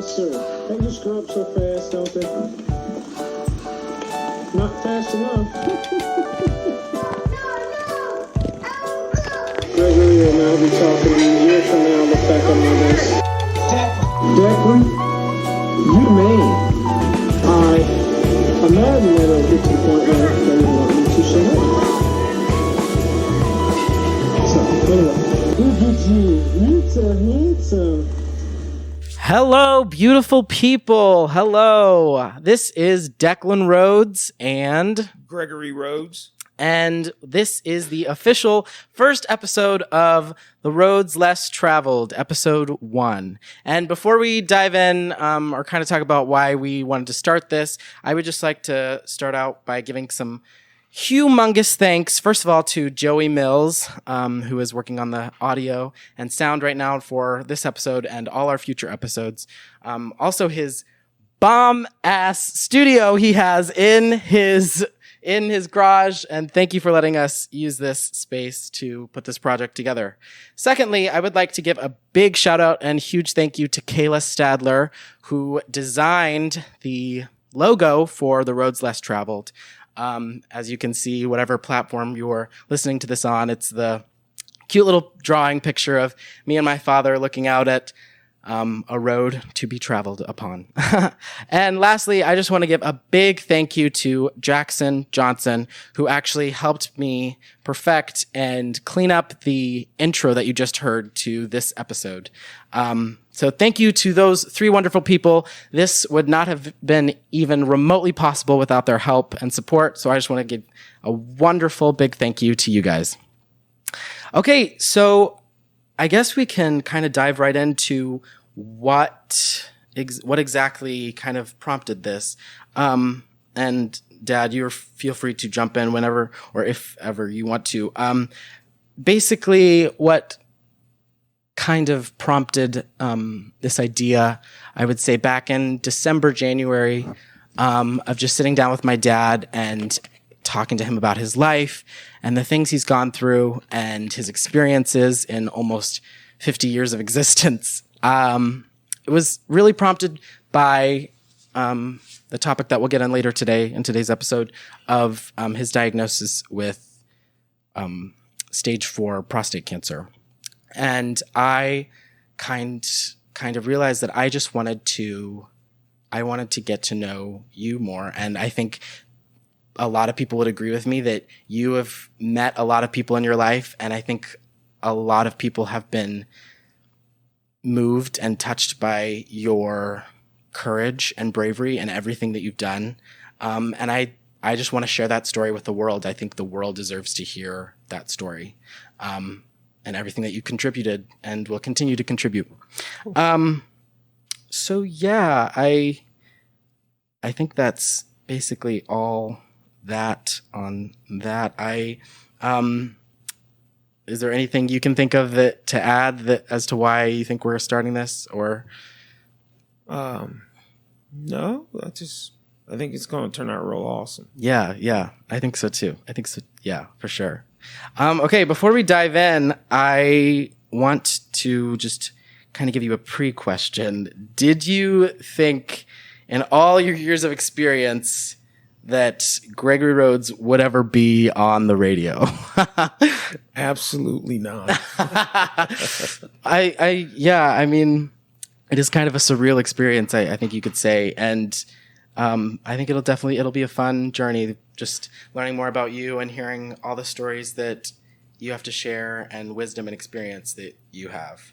Yes, sir. They just grow up so fast, don't they? Not fast enough. Gregory will now be talking a year from now. Look back on my this. Declan, you man. I imagine that it'll get to the point where they will want me to shut up. So, anyway, look at you. You so handsome. Hello, beautiful people. Hello. This is Declan Rhodes and Gregory Rhodes. And this is the official first episode of the Rhodes Less Traveled, episode 1. And before we dive in or kind of talk about why we wanted to start this, I would just like to start out by giving some humongous thanks, first of all, to Joey Mills, who is working on the audio and sound right now for this episode and all our future episodes. Also, his bomb-ass studio he has in his garage, and thank you for letting us use this space to put this project together. Secondly, I would like to give a big shout out and huge thank you to Kayla Stadler, who designed the logo for the Rhodes Less Traveled. As you can see, whatever platform you're listening to this on, it's the cute little drawing picture of me and my father looking out at a road to be traveled upon. And lastly, I just want to give a big thank you to Jackson Johnson, who actually helped me perfect and clean up the intro that you just heard to this episode. So thank you to those 3 wonderful people. This would not have been even remotely possible without their help and support. So I just want to give a wonderful big thank you to you guys. Okay, so I guess we can kind of dive right into what exactly kind of prompted this. And Dad, you feel free to jump in whenever or if ever you want to. Basically, what kind of prompted this idea, I would say back in December, January, of just sitting down with my dad and talking to him about his life and the things he's gone through and his experiences in almost 50 years of existence. It was really prompted by the topic that we'll get on later today in today's episode of his diagnosis with Stage IV Prostate Cancer. And I kind of realized that I just wanted to get to know you more. And I think a lot of people would agree with me that you have met a lot of people in your life. And I think a lot of people have been moved and touched by your courage and bravery and everything that you've done. And I just want to share that story with the world. I think the world deserves to hear that story. And everything that you contributed and will continue to contribute. So yeah, I think that's basically all that on that. Is there anything you can think of to add as to why you think we're starting this, or? No, I think it's going to turn out real awesome. Yeah, I think so too. Yeah, for sure. Okay, before we dive in, I want to just kind of give you a pre-question. Did you think in all your years of experience that Gregory Rhodes would ever be on the radio? Absolutely not. I mean, it is kind of a surreal experience, I think you could say. And I think it'll be a fun journey, just learning more about you and hearing all the stories that you have to share and wisdom and experience that you have.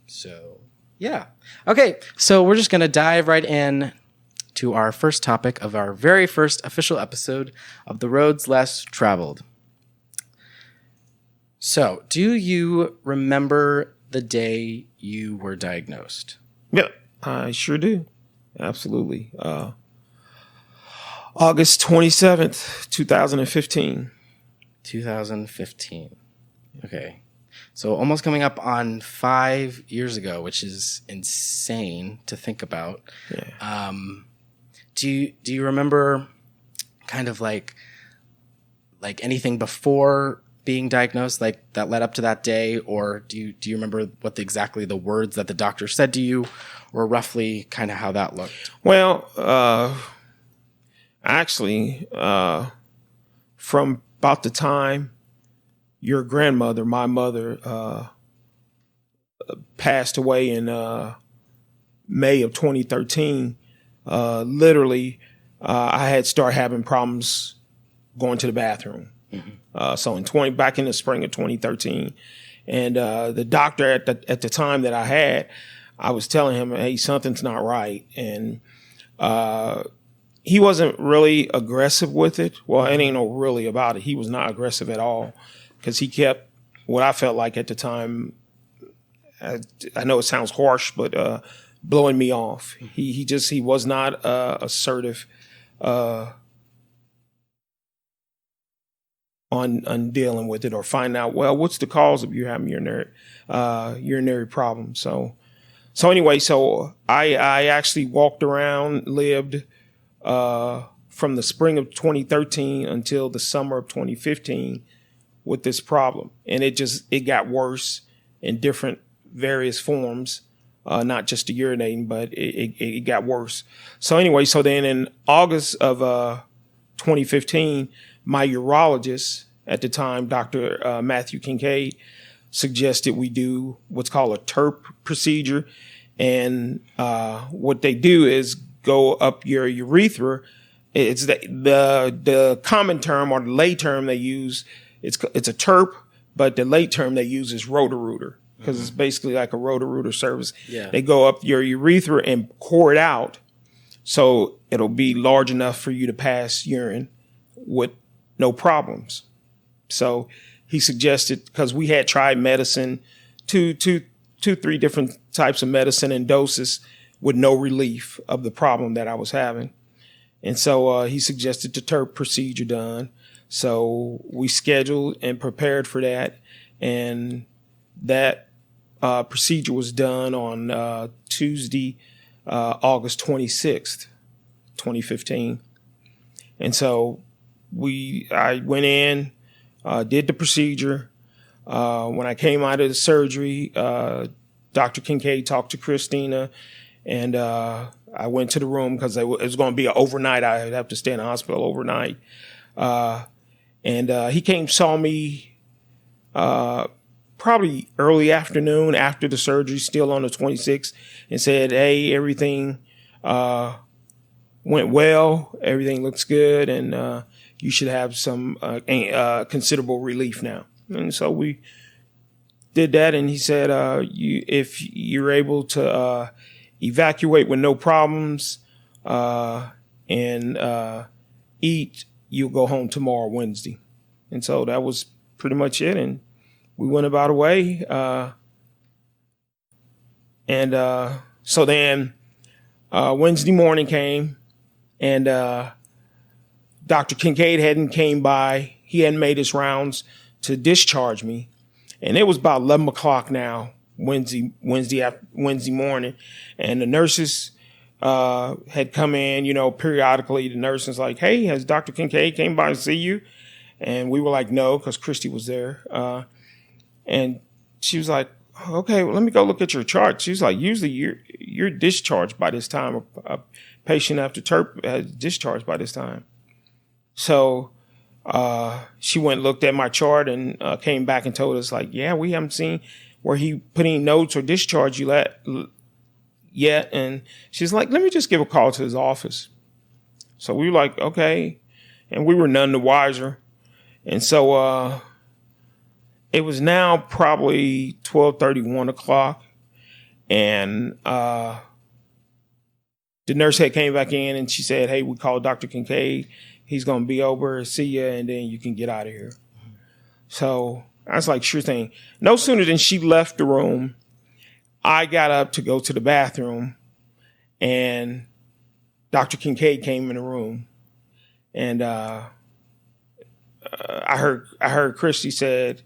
So yeah. Okay. So we're just going to dive right in to our first topic of our very first official episode of the Rhodes Less Traveled. So do you remember the day you were diagnosed? Yeah, I sure do. Absolutely. August 27th, 2015. 2015. Okay. So almost coming up on 5 years ago, which is insane to think about. Yeah. Do you remember kind of like anything before being diagnosed, like that led up to that day, or do you remember what exactly the words that the doctor said to you, or roughly kind of how that looked? Well, actually, from about the time your grandmother, my mother, passed away in May of 2013, literally, I had started having problems going to the bathroom. So back in the spring of 2013, and the doctor at the time that I was telling him, hey, something's not right, and he wasn't really aggressive with it. Well, it ain't no really about it. He was not aggressive at all, because he kept what I felt like at the time. I know it sounds harsh, but blowing me off. He was not assertive on dealing with it or finding out, well, what's the cause of you having urinary problems. So anyway, I actually walked around, lived from the spring of 2013 until the summer of 2015 with this problem, and it got worse in different various forms, not just the urinating, but it got worse. So anyway, so then in August of 2015, my urologist at the time, Dr. Matthew Kincaid, suggested we do what's called a TURP procedure. And what they do is go up your urethra. It's the common term, or the lay term they use. It's a TURP, but the lay term they use is Roto-Rooter, because it's basically like a Roto-Rooter service. Yeah. They go up your urethra and core it out, so it'll be large enough for you to pass urine with no problems. So he suggested, because we had tried medicine, three different types of medicine and doses with no relief of the problem that I was having. And so he suggested the TURP procedure done. So we scheduled and prepared for that. And that procedure was done on Tuesday, August 26th, 2015. And so I went in, did the procedure. When I came out of the surgery, Dr. Kincaid talked to Christina, and I went to the room because it was going to be an overnight. I would have to stay in the hospital overnight. And he came, saw me probably early afternoon after the surgery, still on the 26th, and said, hey, everything went well. Everything looks good, and you should have some considerable relief now. And so we did that, and he said, if you're able to evacuate with no problems and eat, you'll go home tomorrow, Wednesday. And so that was pretty much it, and we went about our way. So then Wednesday morning came, and Dr. Kincaid hadn't came by. He hadn't made his rounds to discharge me. And it was about 11 o'clock now, Wednesday morning. And the nurses had come in, periodically. The nurse was like, hey, has Dr. Kincaid came by to see you? And we were like, no, because Christy was there. And she was like, okay, well, let me go look at your chart. She was like, usually you're discharged by this time. A patient after TURP has discharged by this time. So she went and looked at my chart and came back and told us, like, yeah, we haven't seen where he put any notes or discharged you yet. And she's like, let me just give a call to his office. So we were like, okay. And we were none the wiser. And so it was now probably 12:30, 1 o'clock. And the nurse had came back in and she said, hey, we called Dr. Kincaid. He's going to be over, see you, and then you can get out of here. So I was like, sure thing. No sooner than she left the room, I got up to go to the bathroom, and Dr. Kincaid came in the room. And I heard Christy said,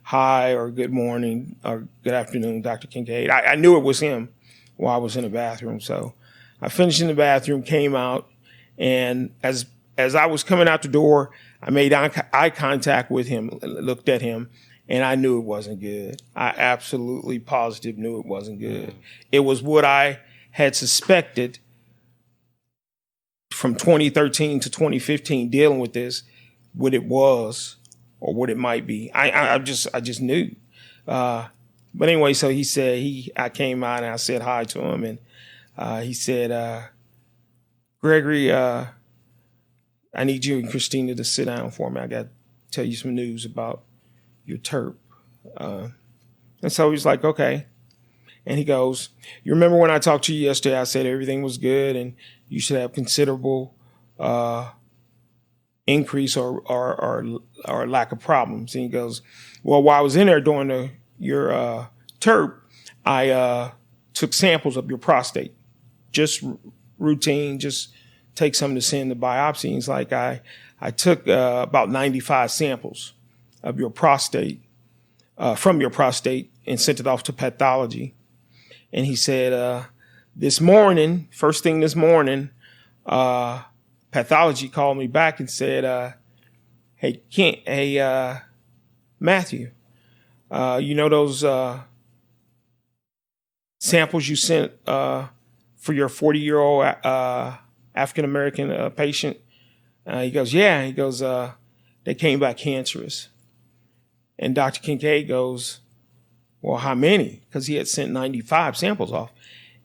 hi, or good morning, or good afternoon, Dr. Kincaid. I knew it was him while I was in the bathroom. So I finished in the bathroom, came out, and as as I was coming out the door, I made eye contact with him, looked at him, and I knew it wasn't good. I absolutely positive knew it wasn't good. It was what I had suspected from 2013 to 2015 dealing with this, what it was or what it might be. I just knew. But anyway, so he said, I came out and I said hi to him, and he said, Gregory, I need you and Christina to sit down for me. I got to tell you some news about your TERP. And so he's like, okay. And he goes, you remember when I talked to you yesterday, I said everything was good and you should have considerable increase or lack of problems. And he goes, well, while I was in there doing your TERP, I took samples of your prostate, just routine, just take some to send the biopsy. And he's like, I took about 95 samples of your prostate, from your prostate, and sent it off to pathology. And he said, this morning, first thing this morning, pathology called me back and said, hey, Matthew, you know those samples you sent for your 40-year-old African-American patient? He goes, yeah. He goes, they came back cancerous. And Dr. Kincaid goes, well, how many? Because he had sent 95 samples off.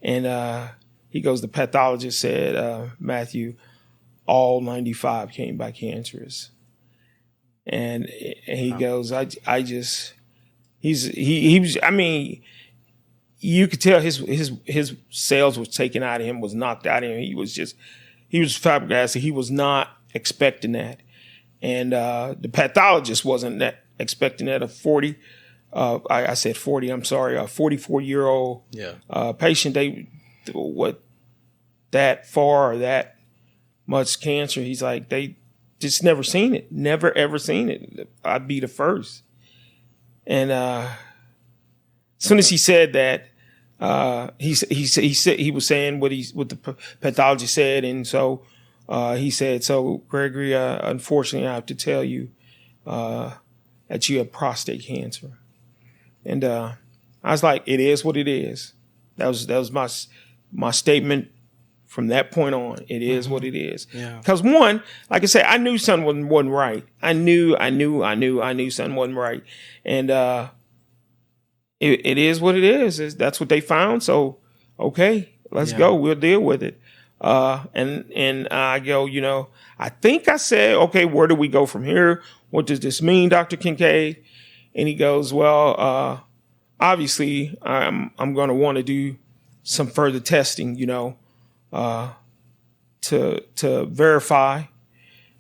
And he goes, the pathologist said, Matthew, all 95 came back cancerous. And he goes, I mean, you could tell his cells was taken out of him, was knocked out of him. He was flabbergasted. He was not expecting that. And the pathologist wasn't expecting that. A 44-year-old patient, that far or that much cancer, he's like, they just never seen it. Never, ever seen it. I'd be the first. And as soon as he said that, he was saying what the pathologist said, and so he said, so Gregory, unfortunately, I have to tell you that you have prostate cancer. And I was like, it is what it is. That was my statement from that point on. It is what it is. Yeah. Because one, like I said, I knew something wasn't right. I knew something wasn't right. And it is what it is. That's what they found. So, okay, let's go. We'll deal with it. And I go, I think I said, okay, where do we go from here? What does this mean, Dr. Kincaid? And he goes, well, obviously I'm going to want to do some further testing, to verify.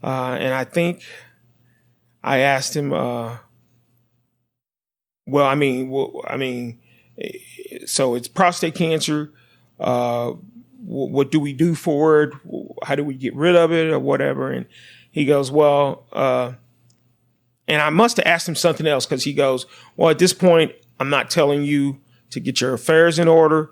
And I think I asked him, so it's prostate cancer. What do we do for it? How do we get rid of it or whatever? And he goes, well, and I must have asked him something else, because he goes, well, at this point, I'm not telling you to get your affairs in order,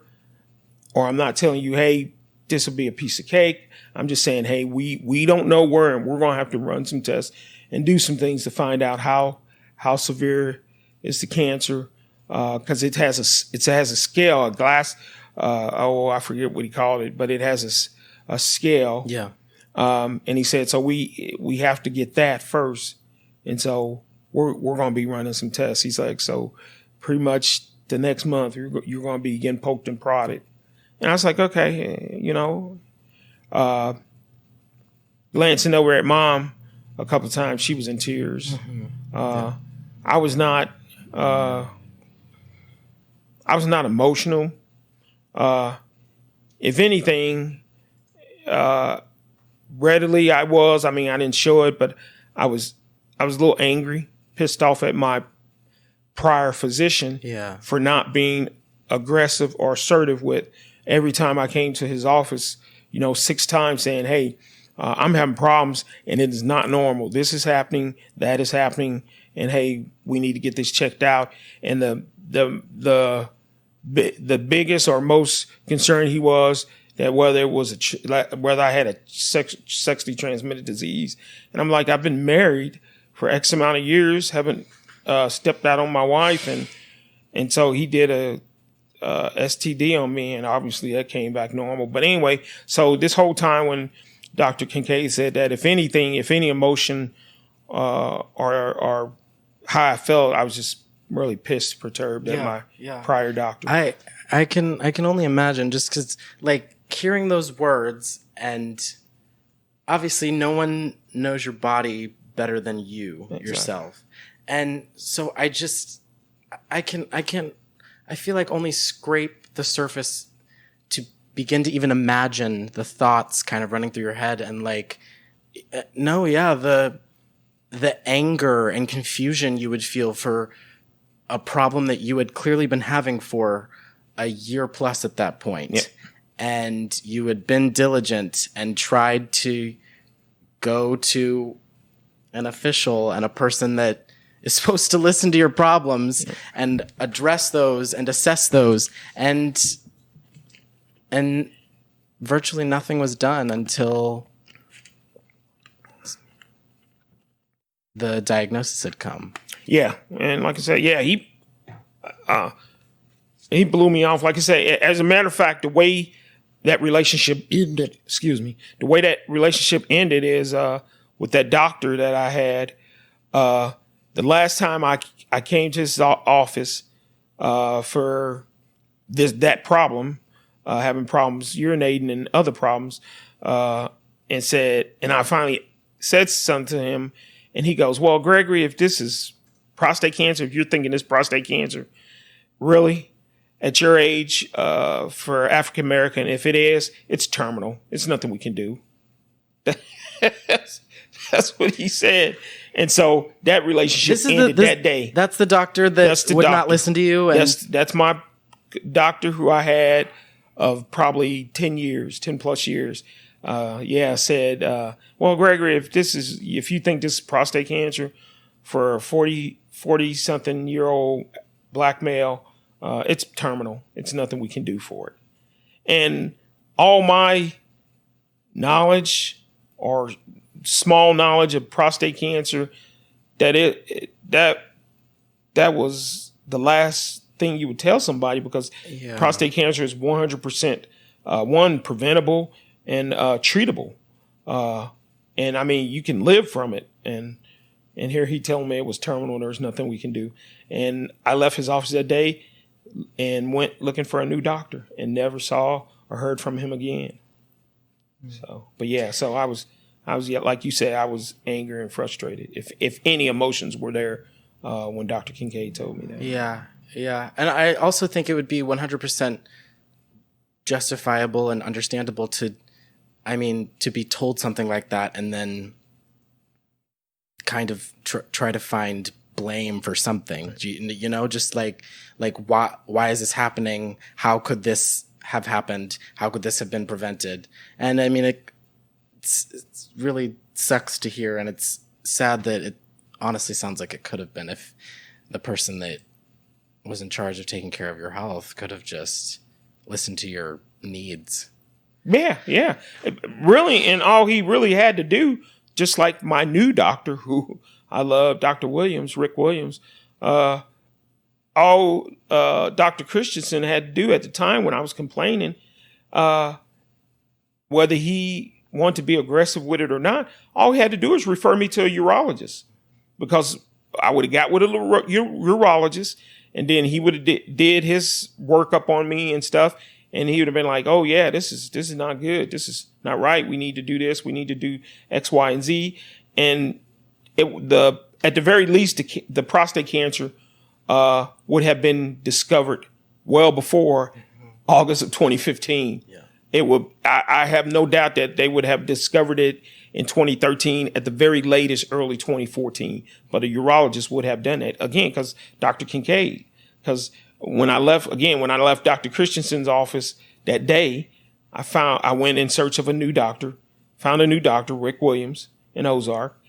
or I'm not telling you, hey, this will be a piece of cake. I'm just saying, hey, we don't know where, and we're going to have to run some tests and do some things to find out how severe is the cancer, because it has a scale, a glass. I forget what he called it, but it has a scale. Yeah. And he said, so we have to get that first. And so we're going to be running some tests. He's like, so pretty much the next month you're going to be getting poked and prodded. And I was like, okay, glancing over at Mom a couple of times, she was in tears. Mm-hmm. I was not emotional. If anything, readily I was. I mean, I didn't show it, but I was a little angry, pissed off at my prior physician for not being aggressive or assertive with every time I came to his office, 6 times saying, hey, I'm having problems and it is not normal. This is happening, that is happening, and hey, we need to get this checked out. And the biggest or most concerned he was that whether it was whether I had a sexually transmitted disease. And I'm like, I've been married for X amount of years, haven't stepped out on my wife, and so he did a STD on me, and obviously that came back normal. But anyway, so this whole time when Dr. Kincaid said that if any emotion or how I felt, I was just really pissed, perturbed at my prior doctor. I can only imagine, just because like hearing those words, and obviously no one knows your body better than you yourself, and so I feel like only scrape the surface to begin to even imagine the thoughts kind of running through your head, and like the anger and confusion you would feel for a problem that you had clearly been having for a year plus at that point. Yeah. And you had been diligent and tried to go to an official and a person that is supposed to listen to your problems and address those and assess those. And virtually nothing was done until the diagnosis had come. Yeah. And like I said, he blew me off. Like I said, as a matter of fact, the way that relationship ended, is with that doctor that I had. The last time I came to his office for that problem, having problems urinating and other problems, and I finally said something to him, and he goes, "Well, Gregory, if this is prostate cancer, if you're thinking this prostate cancer, really, at your age, for African American, if it is, it's terminal. It's nothing we can do." That's what he said. And so that relationship ended that day. That's the doctor that would not listen to you. And that's my doctor who I had of probably 10 plus years. Said, "Well, Gregory, if you think this is prostate cancer for a 40 something year old black male, it's terminal. It's nothing we can do for it." And all my knowledge or small knowledge of prostate cancer, that was the last thing you would tell somebody, because prostate cancer is 100% preventable and treatable. And I mean, you can live from it. And here he telling me it was terminal. There's nothing we can do. And I left his office that day and went looking for a new doctor and never saw or heard from him again. So I was like you said, I was angry and frustrated. If any emotions were there when Dr. Kincaid told me that. Yeah. And I also think it would be 100% justifiable and understandable to be told something like that and then kind of try to find blame for something. Just like why is this happening? How could this have happened? How could this have been prevented? And I mean, it really sucks to hear, and it's sad that it honestly sounds like it could have been, if the person that was in charge of taking care of your health could have just listened to your needs. Yeah. Really, and all he really had to do, just like my new doctor, who I love, Dr. Williams, Rick Williams, all Dr. Christensen had to do at the time when I was complaining, whether he wanted to be aggressive with it or not, all he had to do is refer me to a urologist, because I would have got with a urologist, and then he would have did his workup on me and stuff. And he would have been like, "Oh yeah, this is not good. This is not right. We need to do this. We need to do X, Y, and Z." And at the very least, the prostate cancer would have been discovered well before August of 2015. Yeah. It would. I have no doubt that they would have discovered it in 2013, at the very latest, early 2014. But a urologist would have done it again, because Dr. Kincaid. Because when I left Dr. Christensen's office that day, I went in search of a new doctor, found a new doctor, Rick Williams in Ozark.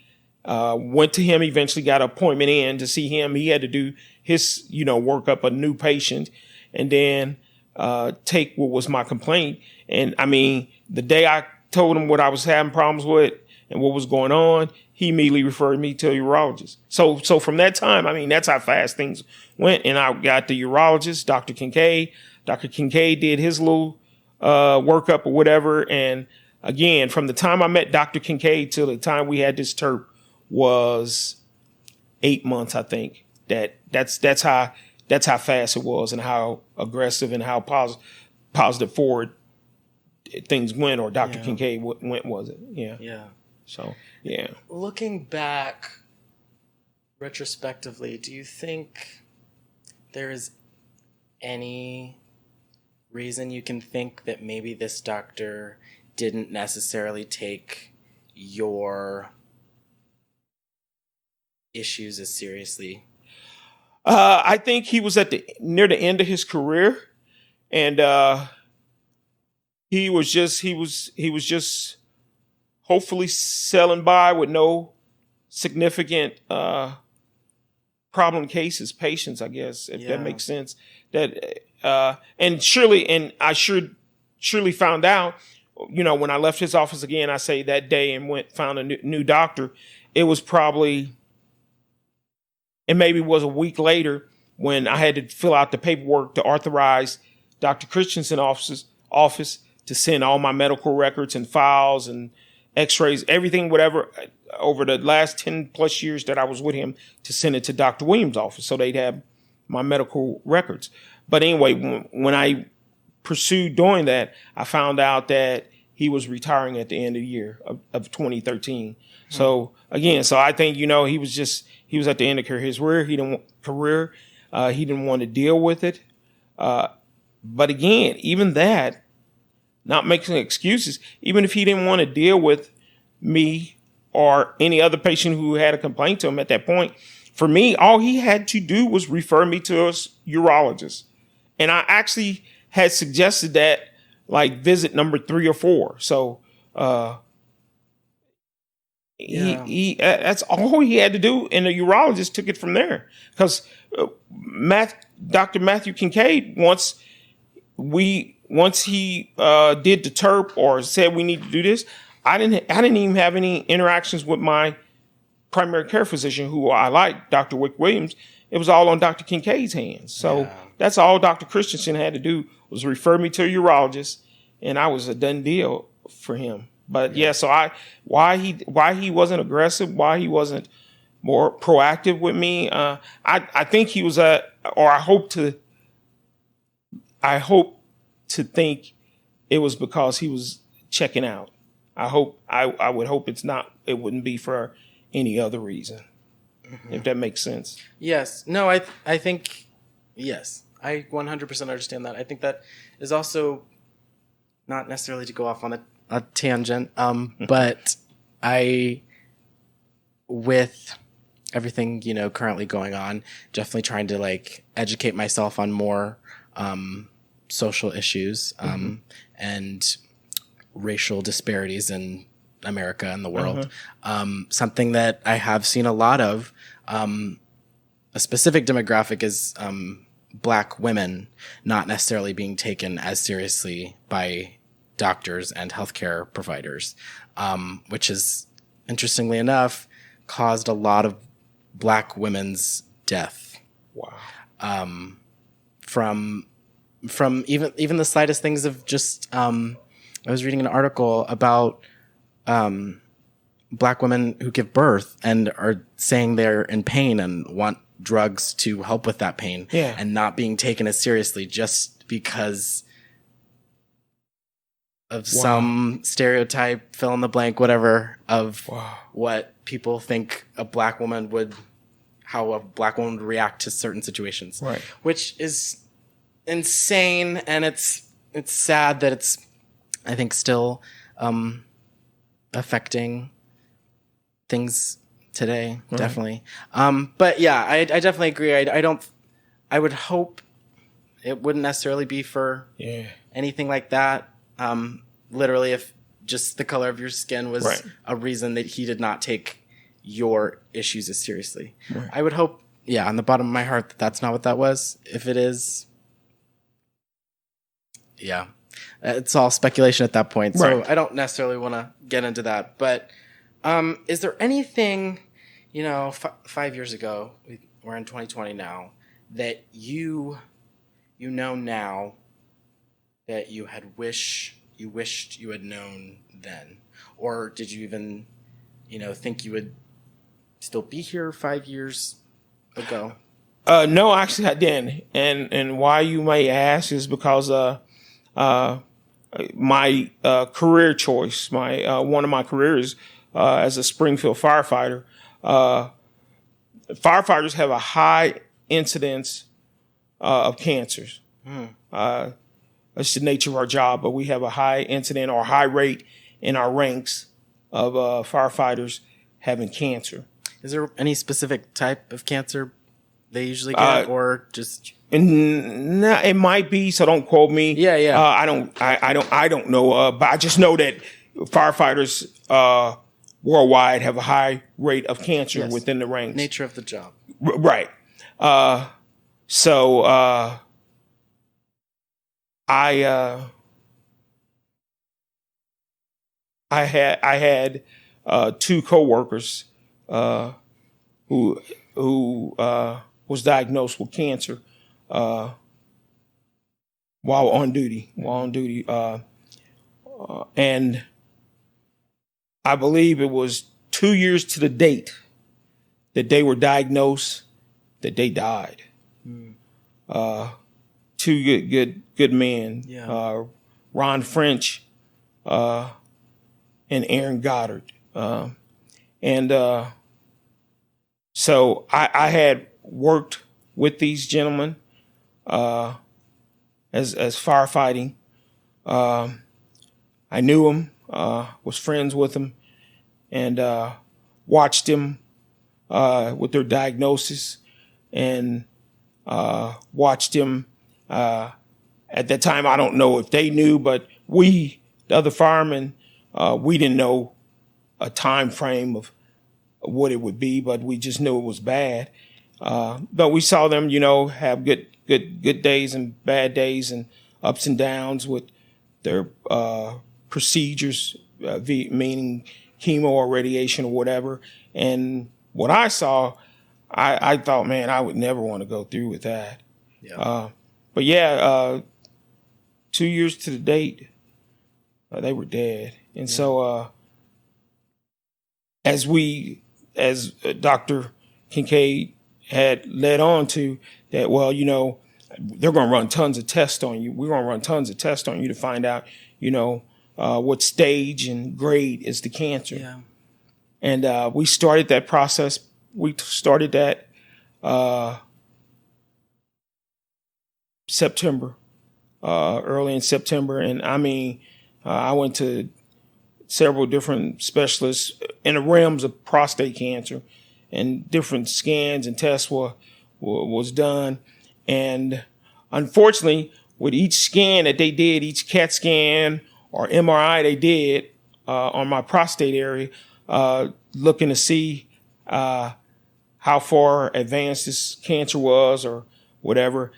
Went to him, eventually got an appointment in to see him. He had to do his, work up a new patient. And then take what was my complaint. And I mean, the day I told him what I was having problems with and what was going on, he immediately referred me to a urologist. So from that time, I mean, that's how fast things went. And I got the urologist, Dr. Kincaid. Dr. Kincaid did his little workup or whatever. And again, from the time I met Dr. Kincaid till the time we had this TERP was 8 months, I think. That's how fast it was and how aggressive and how positive forward things went, or Dr. Kincaid went, was it? Yeah. Yeah. So, yeah. Looking back retrospectively, do you think there is any reason you can think that maybe this doctor didn't necessarily take your issues as seriously? I think he was near the end of his career, and he was just hopefully selling by with no significant problem cases, patients, I guess, if that makes sense. That and I surely found out, when I left his office again, I say that day and found a new doctor. It was probably, and maybe it was a week later when I had to fill out the paperwork to authorize Dr. Christensen's office to send all my medical records and files and x-rays, everything, whatever, over the last 10 plus years that I was with him, to send it to Dr. Williams' office so they'd have my medical records. But anyway, when I pursued doing that, I found out that he was retiring at the end of the year of 2013. So again, I think, he was at the end of his career. He didn't want to deal with it. But again, even that, not making excuses, even if he didn't want to deal with me or any other patient who had a complaint to him at that point, for me, all he had to do was refer me to a urologist. And I actually had suggested that, like, visit number 3 or 4. So, that's all he had to do, and the urologist took it from there. Because Dr. Matthew Kincaid, once he did the TERP or said we need to do this, I didn't even have any interactions with my primary care physician, who I like, Dr. Wick Williams. It was all on Dr. Kincaid's hands. So that's all Dr. Christensen had to do, was refer me to a urologist, and I was a done deal for him. But so why he wasn't aggressive, why he wasn't more proactive with me, I think he was or I hope to think it was because he was checking out. I would hope it wouldn't be for any other reason, if that makes sense. Yes. No, I think, yes, I 100% understand that. I think that is also, not necessarily to go off on a tangent, but with everything, currently going on, definitely trying to educate myself on more social issues and racial disparities in America and the world. Something that I have seen a lot of, a specific demographic is Black women not necessarily being taken as seriously by doctors and healthcare providers, which is, interestingly enough, caused a lot of Black women's death. Wow. From even the slightest things of just, I was reading an article about Black women who give birth and are saying they're in pain and want drugs to help with that pain, and not being taken as seriously just because of some stereotype, fill in the blank, whatever, of what people think how a Black woman would react to certain situations, right? Which is insane, and it's sad that it's, I think, still affecting things today, definitely. But yeah, I definitely agree. I would hope it wouldn't necessarily be for anything like that. Literally, if just the color of your skin was a reason that he did not take your issues as seriously. Right. I would hope, on the bottom of my heart, that that's not what that was. If it is, Yeah. It's all speculation at that point. So Right. I don't necessarily want to get into that. But is there anything, 5 years ago, we're in 2020 now, that you know now that you wished you had known then? Or did you even, think you would still be here 5 years ago? No, actually I didn't. And why you may ask is because my career choice, my one of my careers as a Springfield firefighter. Firefighters have a high incidence of cancers. That's the nature of our job, but we have a high incident or high rate in our ranks of firefighters having cancer. Is there any specific type of cancer they usually get, or just? No, it might be. So don't quote me. Yeah. I don't know. But I just know that firefighters worldwide have a high rate of cancer within the ranks. Nature of the job. Right. So I had two coworkers who was diagnosed with cancer while on duty. And I believe it was 2 years to the date that they were diagnosed that they died. Two good men, Ron French and Aaron Goddard. So I had worked with these gentlemen as firefighting. I knew them, was friends with them, and watched them with their diagnosis, and watched them. At that time, I don't know if they knew, but we, the other firemen, we didn't know a time frame of what it would be, but we just knew it was bad. But we saw them, have good days and bad days and ups and downs with their procedures, meaning chemo or radiation or whatever. And what I saw, I thought, man, I would never want to go through with that. Yeah. But yeah, 2 years to the date, they were dead. And so as Dr. Kincaid had led on to that, well, they're going to run tons of tests on you. We're going to run tons of tests on you to find out, what stage and grade is the cancer. Yeah. And we started that process. We started that September, early in September. And I mean, I went to several different specialists in the realms of prostate cancer, and different scans and tests was done. And unfortunately, with each scan that they did, each CAT scan or MRI they did on my prostate area, looking to see how far advanced this cancer was or whatever,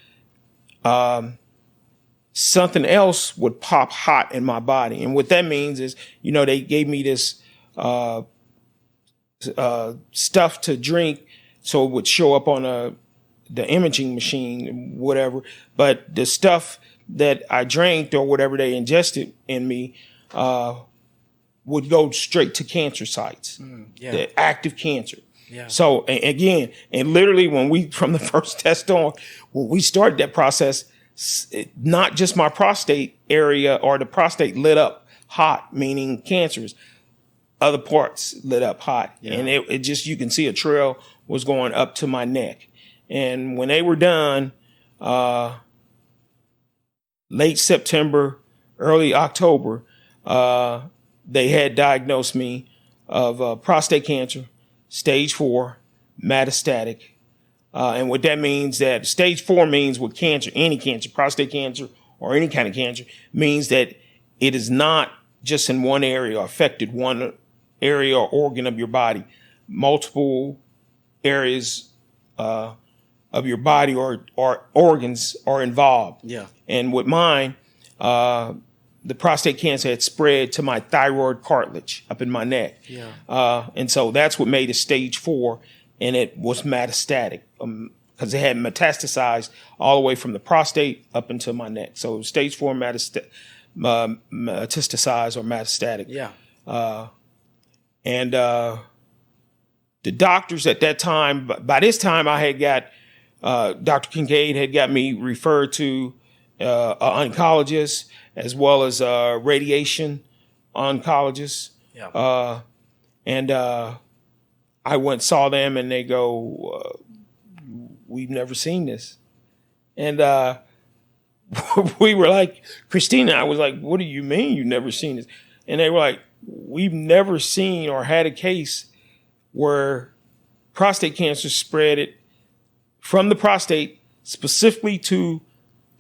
something else would pop hot in my body. And what that means is, they gave me this stuff to drink so it would show up on the imaging machine, whatever. But the stuff that I drank or whatever they ingested in me would go straight to cancer sites, the active cancer. Yeah. So again, and literally when we, from the first test on, when we started that process, not just my prostate area or the prostate lit up hot, meaning cancers, other parts lit up hot. Yeah. And it just, you can see a trail was going up to my neck. And when they were done, late September, early October, they had diagnosed me of prostate cancer, stage 4, metastatic. And what that means, that stage 4 means with cancer, any cancer, prostate cancer or any kind of cancer, means that it is not just in one area or affected one area or organ of your body. Multiple areas of your body or organs are involved. Yeah. And with mine, the prostate cancer had spread to my thyroid cartilage up in my neck. Yeah. And so that's what made it stage 4, and it was metastatic because it had metastasized all the way from the prostate up into my neck. So it was stage 4 metastasized or metastatic. Yeah. And the doctors at that time, by this time I had got, Dr. Kincaid had got me referred to an oncologist as well as a radiation oncologist. Yeah. And I went and saw them, and they go, we've never seen this. And we were like, Christina, I was like, what do you mean you've never seen this? And they were like, we've never seen or had a case where prostate cancer spread it from the prostate specifically to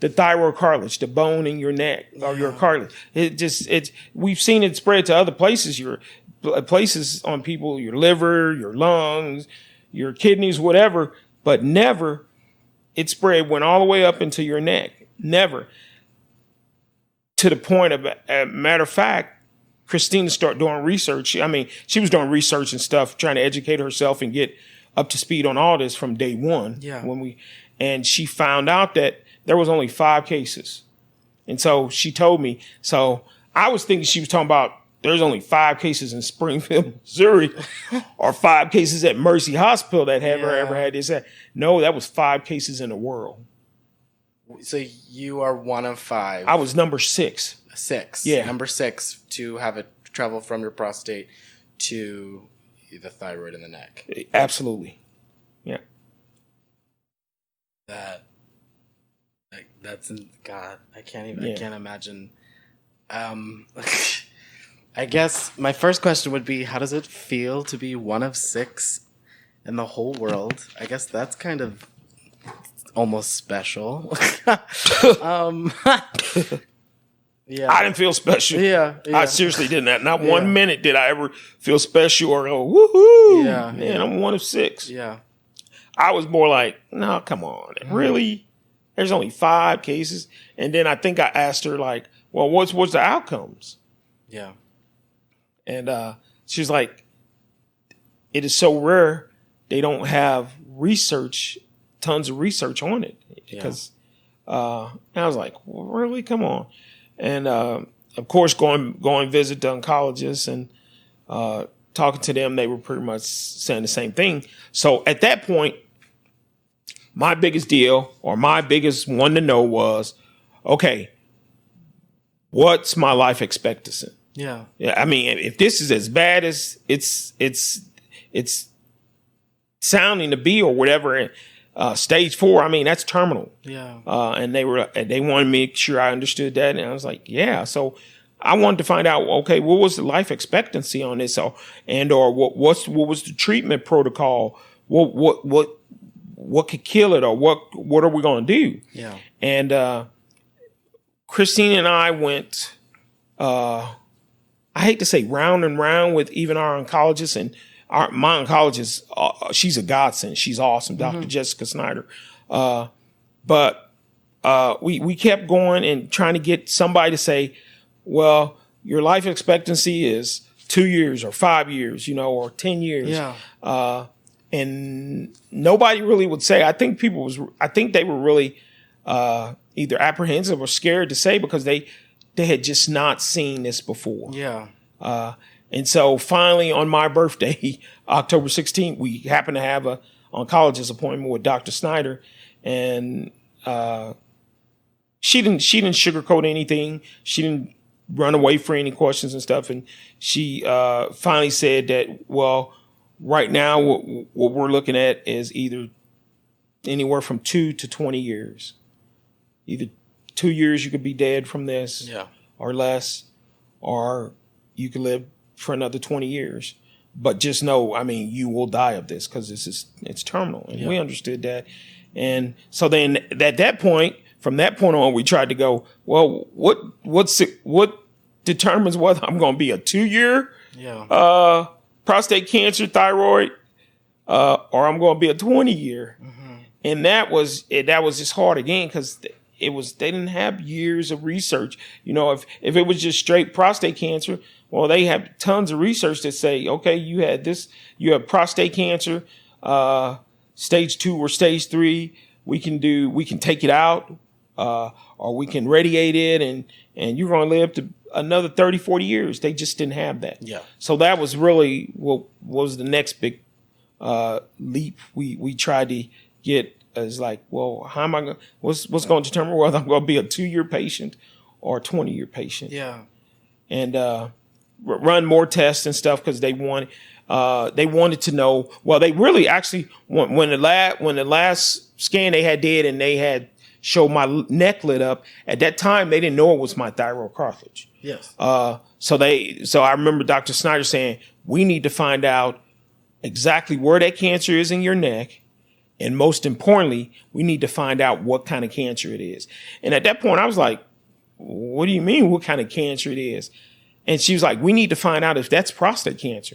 the thyroid cartilage, the bone in your neck or your cartilage. We've seen it spread to other places, places on people, your liver, your lungs, your kidneys, whatever, but never it went all the way up into your neck. Never. To the point of, matter of fact, Christina started doing research. I mean, she was doing research and stuff, trying to educate herself and get up to speed on all this from day one. Yeah. And she found out that there was only 5 cases. And so she told me, so I was thinking she was talking about there's only 5 cases in Springfield, Missouri, or 5 cases at Mercy Hospital that have ever had this. No, that was 5 cases in the world. So you are one of 5. I was number 6. 6. Yeah. Number 6 to have it travel from your prostate to the thyroid in the neck. Absolutely. Yeah. That's God. I can't imagine. I guess my first question would be, how does it feel to be one of 6 in the whole world? I guess that's kind of almost special. Yeah. I didn't feel special. Yeah. I seriously didn't. Not 1 minute did I ever feel special or go, woohoo. Yeah. Man, I'm one of 6. Yeah. I was more like, no, come on. Really? There's only 5 cases. And then I think I asked her, like, well, what's the outcomes? Yeah. And she's like, it is so rare they don't have tons of research on it. Because and I was like, well, really? Come on. And of course, going visit the oncologists and talking to them, they were pretty much saying the same thing. So at that point, my biggest deal or my biggest one to know was, okay, what's my life expectancy? Yeah. Yeah. I mean, if this is as bad as it's sounding to be or whatever, stage 4, I mean, that's terminal. Yeah. And they wanted to make sure I understood that. And I was like, yeah. So I wanted to find out, okay, what was the life expectancy on this? Or what was the treatment protocol? What could kill it, or what are we going to do? Yeah. And Christine and I went, I hate to say round and round with even our oncologist, and my oncologist, she's a godsend. She's awesome, Dr. Jessica Snyder. But we kept going and trying to get somebody to say, well, your life expectancy is 2 years or 5 years, or 10 years. Yeah. And nobody really would say. I think they were really either apprehensive or scared to say because they had just not seen this before. Yeah. And so finally on my birthday, October 16th, we happened to have a oncologist appointment with Dr. Snyder, and she didn't sugarcoat anything. She didn't run away for any questions and stuff. And she finally said that, well, right now what we're looking at is either anywhere from 2 to 20 years. Either 2 years you could be dead from this, or less, or you could live for another 20 years. But just know, I mean, you will die of this because it's terminal. And we understood that. And so then at that point, from that point on, we tried to go, well, what determines whether I'm going to be a 2-year prostate cancer, thyroid, or I'm going to be a 20-year. And that was just hard again because they didn't have years of research. You know, if it was just straight prostate cancer, well, they have tons of research that say, okay, you have prostate cancer, stage 2 or stage 3. We can take it out, or we can radiate it, and you're going to live to another 30, 40 years. They just didn't have that. Yeah. So that was really what was the next big leap we tried to get. Is like, well, how am I going? What's going to determine whether I'm going to be a 2-year patient or a 20-year patient? Yeah. And run more tests and stuff because they wanted to know. Well, they really actually when the last scan they had did and they had showed my neck lit up. At that time, they didn't know it was my thyroid cartilage. Yes. So I remember Dr. Snyder saying, we need to find out exactly where that cancer is in your neck. And most importantly, we need to find out what kind of cancer it is. And at that point, I was like, what do you mean what kind of cancer it is? And she was like, we need to find out if that's prostate cancer.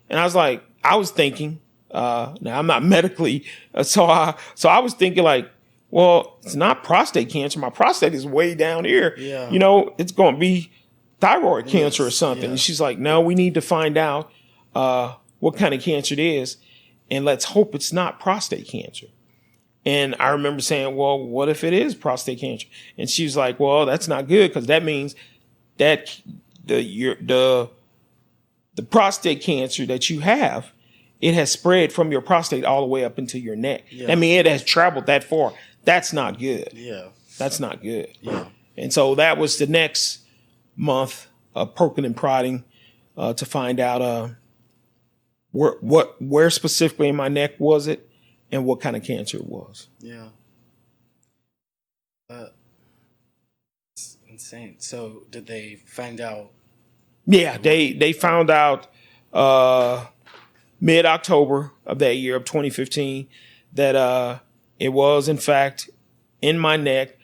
And I was like, I was thinking, now I'm not medically, so I was thinking like, well, it's not prostate cancer. My prostate is way down here. Yeah. You know, it's going to be thyroid cancer or something. Yeah. And she's like, no, we need to find out what kind of cancer it is. And let's hope it's not prostate cancer. And I remember saying, well, what if it is prostate cancer? And she was like, well, that's not good because that means that the prostate cancer that you have, it has spread from your prostate all the way up into your neck. Yeah. I mean, it has traveled that far. That's not good. Yeah. That's not good. Yeah. And so that was the next month of poking and prodding to find out where specifically in my neck was it and what kind of cancer it was. Yeah. It's insane. So did they find out? Yeah, they found out mid-October of that year of 2015 that it was in fact in my neck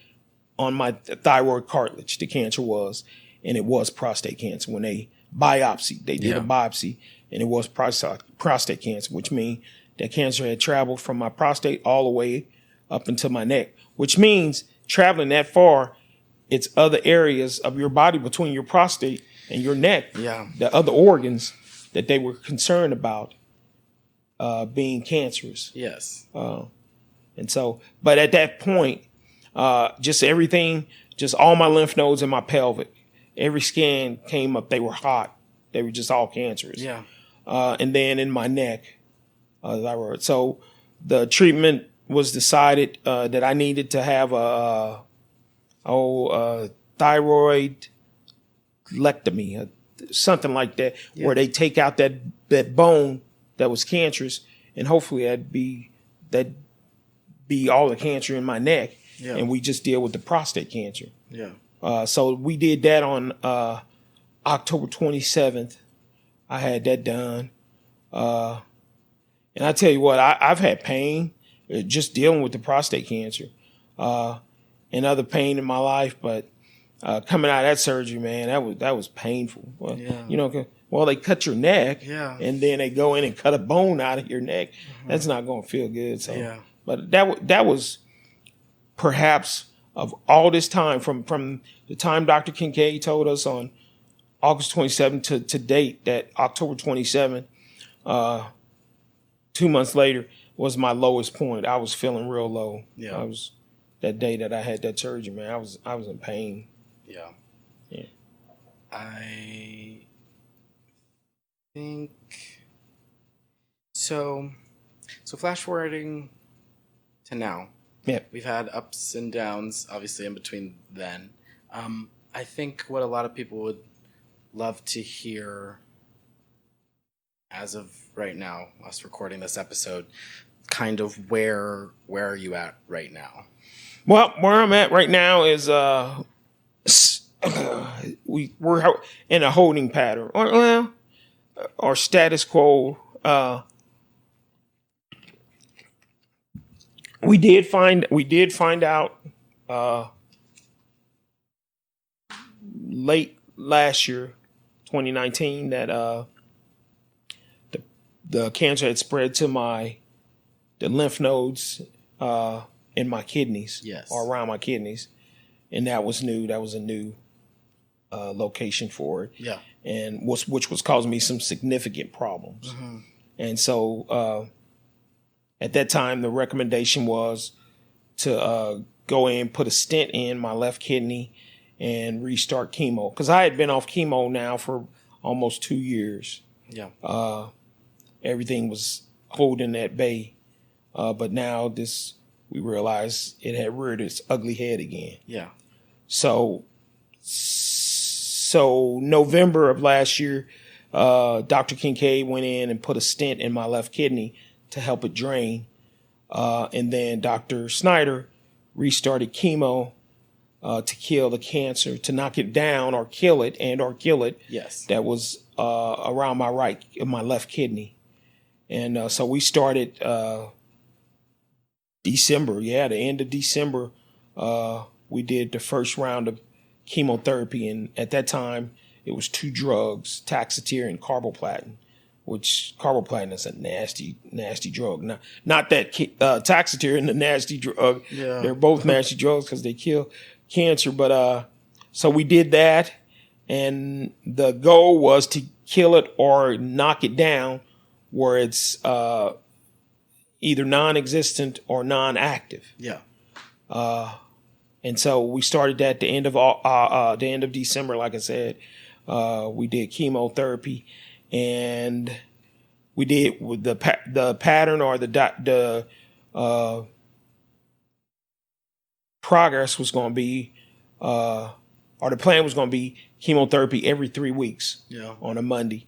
on my thyroid cartilage the cancer was, and it was prostate cancer. When they did a biopsy, and it was prostate cancer, which means that cancer had traveled from my prostate all the way up into my neck, which means traveling that far, it's other areas of your body between your prostate and your neck, the other organs that they were concerned about being cancerous. Yes. And so, but at that point, just everything, just all my lymph nodes in my pelvic, every scan came up, they were hot. They were just all cancerous. Yeah. And then in my neck, thyroid. So the treatment was decided that I needed to have a thyroidectomy, something like that, where they take out that bone that was cancerous, and hopefully that'd be all the cancer in my neck, and we just deal with the prostate cancer. Yeah. So we did that on October 27th. I had that done. And I tell you what, I've had pain just dealing with the prostate cancer and other pain in my life. But coming out of that surgery, man, that was painful. Well, you know, well, they cut your neck and then they go in and cut a bone out of your neck. Mm-hmm. That's not going to feel good. So, but that was perhaps of all this time from the time Dr. Kincaid told us on August 27th to date, that October 27th, 2 months later, was my lowest point. I was feeling real low. Yeah. I was that day that I had that surgery, man. I was in pain. Yeah. Yeah. I think so flash forwarding to now. Yeah. We've had ups and downs, obviously, in between then. I think what a lot of people would love to hear as of right now, us recording this episode, kind of where are you at right now? Well, where I'm at right now is we're in a holding pattern, or status quo. We did find out late last year, 2019, that the cancer had spread to the lymph nodes in my kidneys, or around my kidneys, and that was new. That was a new location for it. Yeah. And which was causing me some significant problems. And so at that time, the recommendation was to go in, put a stent in my left kidney, and restart chemo. Because I had been off chemo now for almost 2 years. Yeah. Everything was holding at bay. But now we realized it had reared its ugly head again. Yeah. So November of last year, Dr. Kincaid went in and put a stent in my left kidney to help it drain. And then Dr. Snyder restarted chemo to kill the cancer, to knock it down or kill it. Yes. That was around my left kidney. And so we started December. Yeah, the end of December, we did the first round of chemotherapy. And at that time, it was 2 drugs, Taxotere and carboplatin, which carboplatin is a nasty, nasty drug. Not that Taxotere and the nasty drug. Yeah. They're both nasty drugs because they kill cancer. But so we did that, and the goal was to kill it or knock it down where it's either non-existent or non-active. Yeah. And so we started that the end of December. Like I said, we did chemotherapy, and we did with the pattern or the progress was going to be, or the plan was going to be chemotherapy every 3 weeks. Yeah. On a Monday.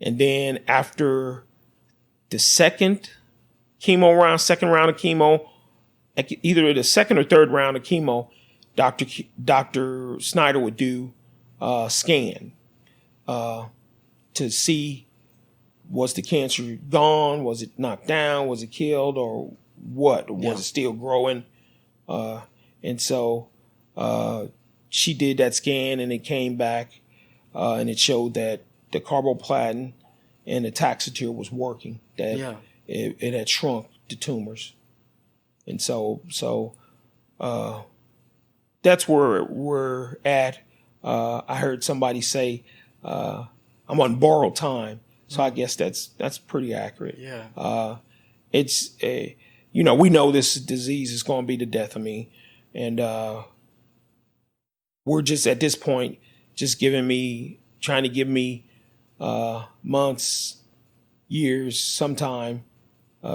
And then after the second round of chemo, either the second or third round of chemo, Dr. Snyder would do a scan to see, was the cancer gone? Was it knocked down? Was it killed? Or what? Was it still growing? And so she did that scan, and it came back, and it showed that the carboplatin and the Taxotere was working, that it had shrunk the tumors. And so that's where we're at. I heard somebody say, I'm on borrowed time. So I guess that's pretty accurate. Yeah. It's we know this disease is going to be the death of me. And we're just at this point, just trying to give me months, years, sometime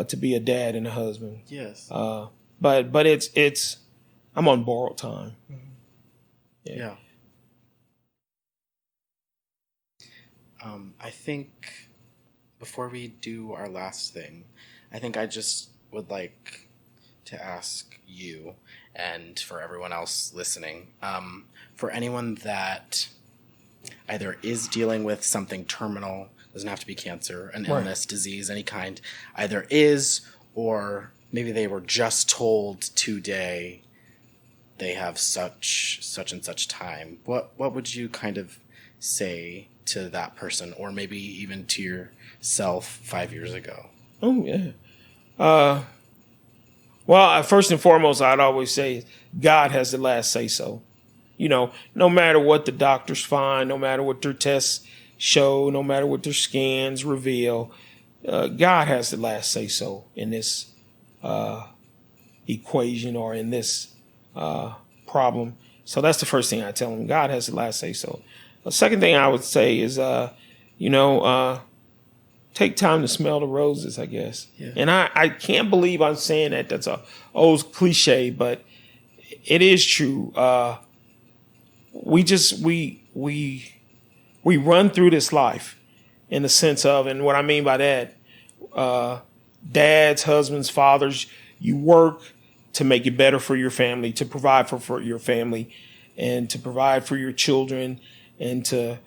to be a dad and a husband. Yes. But it's I'm on borrowed time. Mm-hmm. Yeah. I think before we do our last thing, I think I just would like to ask you, and for everyone else listening, for anyone that either is dealing with something terminal, doesn't have to be cancer, an illness, disease, any kind, either is, or maybe they were just told today they have such and such time. What would you kind of say to that person, or maybe even to yourself 5 years ago? Oh, yeah. Well, first and foremost, I'd always say God has the last say so. No matter what the doctors find, no matter what their tests show, no matter what their scans reveal, God has the last say so in this equation or in this problem. So that's the first thing I tell them. God has the last say so. The second thing I would say is, take time to smell the roses, I guess. Yeah. And I can't believe I'm saying that. That's a old cliche, but it is true. We run through this life in the sense of, and what I mean by that, dads, husbands, fathers, you work to make it better for your family, to provide for your family, and to provide for your children, but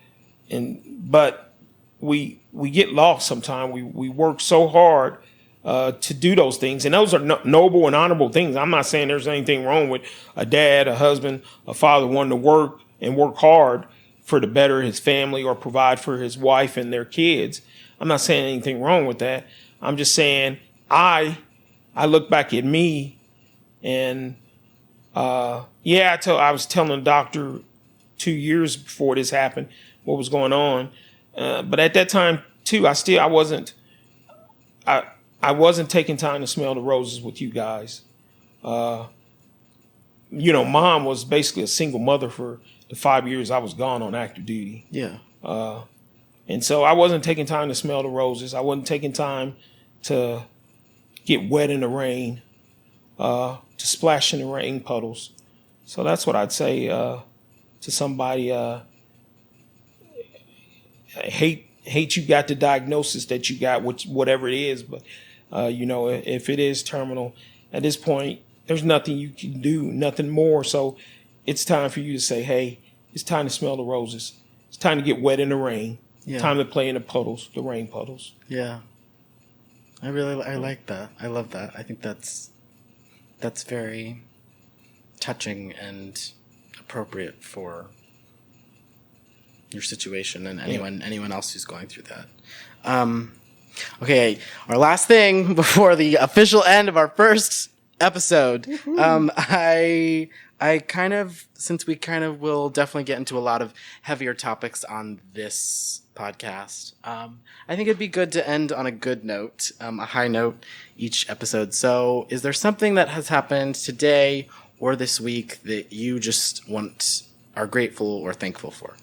we get lost sometimes. We work so hard to do those things, and those are noble and honorable things. I'm not saying there's anything wrong with a dad, a husband, a father wanting to work hard for the better of his family or provide for his wife and their kids. I'm not saying anything wrong with that. I'm just saying I look back at me, and I was telling the doctor 2 years before this happened what was going on. But at that time too, I wasn't taking time to smell the roses with you guys. Mom was basically a single mother for the 5 years I was gone on active duty. Yeah. And so I wasn't taking time to smell the roses. I wasn't taking time to get wet in the rain, to splash in the rain puddles. So that's what I'd say to somebody. Hate you got the diagnosis that you got, whatever it is. But, if it is terminal, at this point, there's nothing you can do, nothing more. So it's time for you to say, hey, it's time to smell the roses. It's time to get wet in the rain. Yeah. Time to play in the puddles, the rain puddles. Yeah. I like that. I love that. I think that's very touching and appropriate for your situation and anyone else who's going through that. Okay, our last thing before the official end of our first episode. I kind of, since we kind of will definitely get into a lot of heavier topics on this podcast, I think it'd be good to end on a good note, a high note each episode. So is there something that has happened today or this week that you just are grateful or thankful for?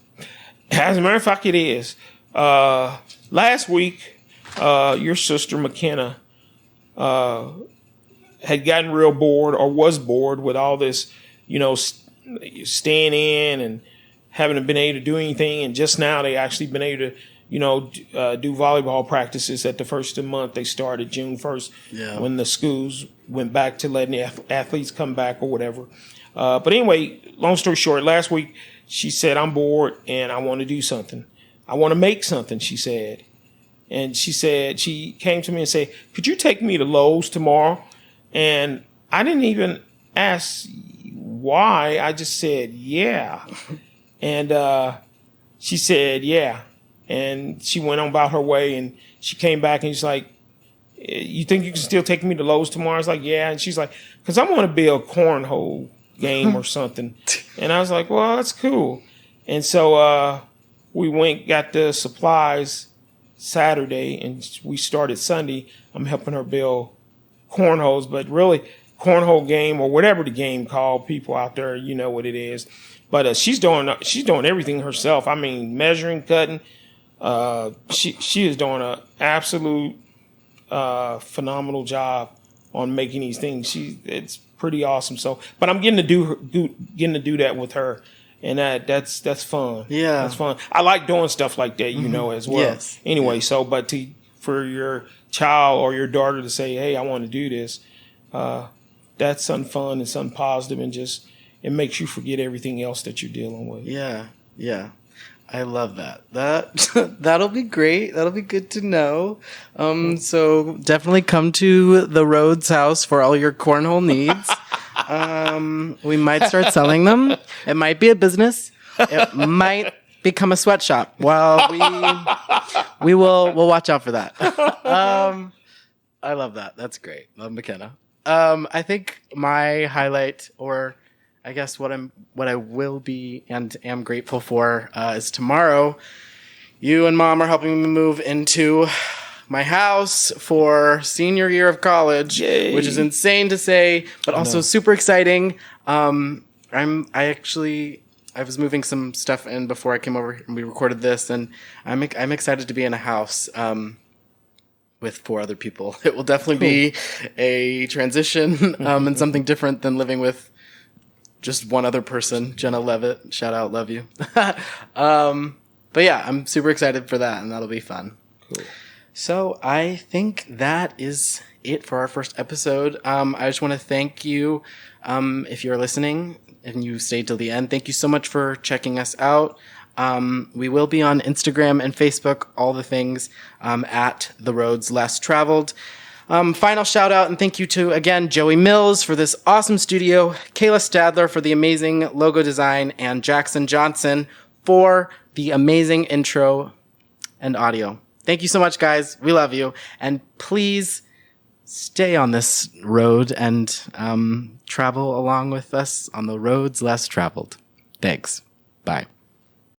As a matter of fact, it is. Last week, your sister McKenna had gotten real bored or was bored with all this, staying in and haven't been able to do anything. And just now they actually been able to, do volleyball practices at the first of the month. They started June 1st when the schools went back to letting the athletes come back or whatever. But anyway, long story short, last week she said, I'm bored and I want to do something. I want to make something, she said. And she said, she came to me and said, could you take me to Lowe's tomorrow? And I didn't even ask why. I just said, yeah. And she said, yeah. And she went on about her way and she came back and she's like, you think you can still take me to Lowe's tomorrow? I was like, yeah. And she's like, because I want to build a cornhole game or something. And I was like, well, that's cool. And so we went, got the supplies Saturday and we started Sunday. I'm helping her build cornholes, but really cornhole game or whatever the game called, people out there, you know what it is. But she's doing everything herself. I mean, measuring, cutting. She is doing an absolute phenomenal job on making these things. It's pretty awesome. So, but I'm getting to do that with her, and that's fun. Yeah, that's fun. I like doing stuff like that, as well. Yes. Anyway, so but for your child or your daughter to say, "Hey, I want to do this," that's something fun and something positive, and just it makes you forget everything else that you're dealing with. Yeah, yeah. I love that. That'll be great. That'll be good to know. So definitely come to the Rhodes house for all your cornhole needs. We might start selling them. It might be a business. It might become a sweatshop. Well, we'll watch out for that. I love that. That's great. Love McKenna. I think my highlight, or I guess what I will be and am grateful for is tomorrow. You and Mom are helping me move into my house for senior year of college, Yay. Which is insane to say, but also super exciting. I was moving some stuff in before I came over and we recorded this, and I'm excited to be in a house with 4 other people. It will definitely be a transition and something different than living with just one other person, Jenna Levitt. Shout out, love you. But yeah, I'm super excited for that, and that'll be fun. Cool. So I think that is it for our first episode. I just want to thank you, if you're listening and you stayed till the end. Thank you so much for checking us out. We will be on Instagram and Facebook, all the things, at the Rhodes Less Traveled. Final shout out and thank you to, again, Joey Mills for this awesome studio, Kayla Stadler for the amazing logo design, and Jackson Johnson for the amazing intro and audio. Thank you so much, guys. We love you. And please stay on this road and travel along with us on the roads less traveled. Thanks. Bye.